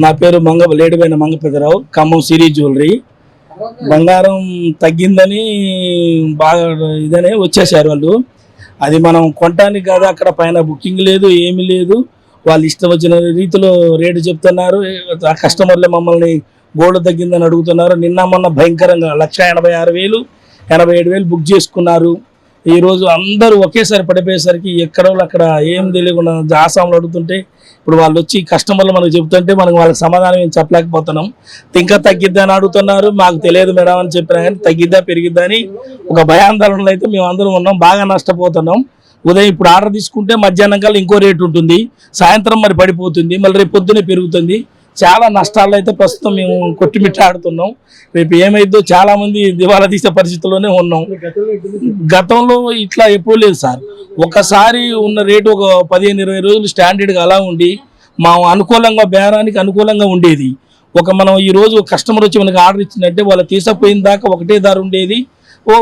నా పేరు లేడిపోయిన మంగపెద్దరావు, ఖమ్మం సిరి జ్యువెలరీ. బంగారం తగ్గిందని బాగా ఇదనే వచ్చేసారు వాళ్ళు. అది మనం కొనడానికి కాదు, అక్కడ పైన బుకింగ్ లేదు, ఏమీ లేదు. వాళ్ళు ఇష్టం వచ్చిన రీతిలో రేటు చెప్తున్నారు. ఆ కస్టమర్లే మమ్మల్ని గోల్డ్ తగ్గిందని అడుగుతున్నారు. నిన్న మొన్న భయంకరంగా 1,86,000 87,000 బుక్ చేసుకున్నారు. ఈరోజు అందరూ ఒకేసారి పడిపోయేసరికి ఎక్కడో అక్కడ ఏం తెలియకుండా ఆసాములు అడుగుతుంటే ఇప్పుడు వాళ్ళు వచ్చి కస్టమర్లు మనకు చెబుతుంటే మనకు వాళ్ళకి సమాధానం ఏం చెప్పలేకపోతున్నాం. ఇంకా తగ్గిద్దా అని అడుగుతున్నారు. మాకు తెలియదు మేడం అని చెప్పినా కానీ తగ్గిద్దా పెరిగిద్దా అని ఒక భయాందోళనలో అయితే మేము అందరం ఉన్నాం. బాగా నష్టపోతున్నాం. ఉదయం ఇప్పుడు ఆర్డర్ తీసుకుంటే మధ్యాహ్నం కల్లా ఇంకో రేటు ఉంటుంది, సాయంత్రం మరి పడిపోతుంది, మళ్ళీ రేపు పొద్దునే పెరుగుతుంది. చాలా నష్టాలు అయితే ప్రస్తుతం మేము కొట్టిమిట్టాడుతున్నాం. రేపు ఏమైందో చాలా మంది దివాలా తీసే పరిస్థితుల్లోనే ఉన్నాం. గతంలో ఇట్లా ఎప్పుడు లేదు సార్. ఒకసారి ఉన్న రేటు ఒక 15-20 రోజులు స్టాండర్డ్గా అలా ఉండి మా అనుకూలంగా బేరానికి అనుకూలంగా ఉండేది. మనం ఈరోజు కస్టమర్ వచ్చి మనకి ఆర్డర్ ఇచ్చిందంటే వాళ్ళు తీసుకుపోయిన దాకా ఒకటే ధర ఉండేది.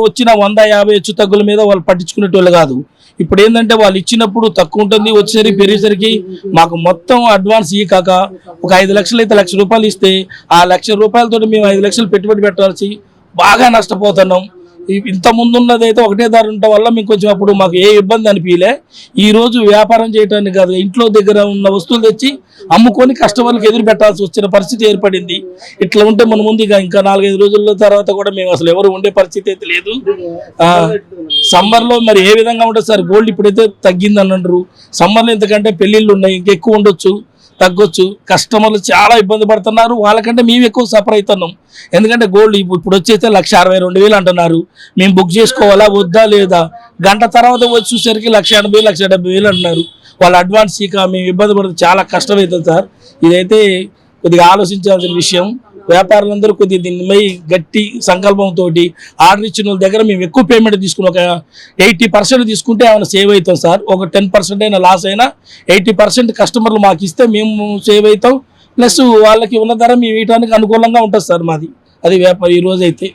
వచ్చిన 100-50 హెచ్చు తగ్గుల మీద వాళ్ళు పట్టించుకునేటోళ్ళు కాదు. ఇప్పుడు ఏంటంటే వాళ్ళు ఇచ్చినప్పుడు తక్కువ ఉంటుంది, వచ్చేసరికి పెరిగేసరికి మాకు మొత్తం అడ్వాన్స్ కాక ఒక 5 లక్షలు అయితే ₹1,00,000 ఇస్తే ఆ ₹1,00,000 మేము 5 లక్షలు పెట్టుబడి పెట్టాల్సి బాగా నష్టపోతున్నాం. ఇంత ముందున్నది అయితే ఒకటే ధర ఉండటం వల్ల మేము కొంచెం అప్పుడు మాకు ఏ ఇబ్బంది అనిపించలే. ఈ రోజు వ్యాపారం చేయడానికి కాదు, ఇంట్లో దగ్గర ఉన్న వస్తువులు తెచ్చి అమ్ముకొని కస్టమర్లకు ఎదురు పెట్టాల్సి వచ్చిన పరిస్థితి ఏర్పడింది. ఇట్లా ఉంటే మన ముందు ఇంకా 4-5 రోజుల తర్వాత కూడా మేము అసలు ఎవరు ఉండే పరిస్థితి అయితే లేదు. సమ్మర్లో మరి ఏ విధంగా ఉంటుంది సార్? గోల్డ్ ఇప్పుడైతే తగ్గింది అని అంటారు. సమ్మర్లో ఎందుకంటే పెళ్ళిళ్ళు ఉన్నాయి, ఇంకెక్కువ ఉండొచ్చు, తగ్గొచ్చు. కస్టమర్లు చాలా ఇబ్బంది పడుతున్నారు. వాళ్ళకంటే మేము ఎక్కువ సఫర్ అవుతున్నాం. ఎందుకంటే గోల్డ్ ఇప్పుడు వచ్చేస్తే 1,62,000 అంటున్నారు. మేము బుక్ చేసుకోవాలా వద్దా లేదా? గంట తర్వాత వచ్చి చూసరికి 1,80,000 1,70,000 అంటున్నారు. వాళ్ళు అడ్వాన్స్ మేము ఇబ్బంది పడుతుంది, చాలా కష్టమవుతుంది సార్. ఇదైతే కొద్దిగా ఆలోచించాల్సిన విషయం. వ్యాపారులందరూ కొద్దిగా దీనిపై గట్టి సంకల్పంతో ఆర్డర్ ఇచ్చిన వాళ్ళ దగ్గర మేము ఎక్కువ పేమెంట్ తీసుకుని ఒక 80% తీసుకుంటే ఏమైనా సేవ్ అవుతాం సార్. ఒక 10% అయినా లాస్ అయినా 80% కస్టమర్లు మాకు ఇస్తే మేము సేవ్ అవుతాం. ప్లస్ వాళ్ళకి ఉన్న ధర మేము ఇవ్వడానికి అనుకూలంగా ఉంటుంది సార్. మాది అది వ్యాపారం ఈ రోజు అయితే.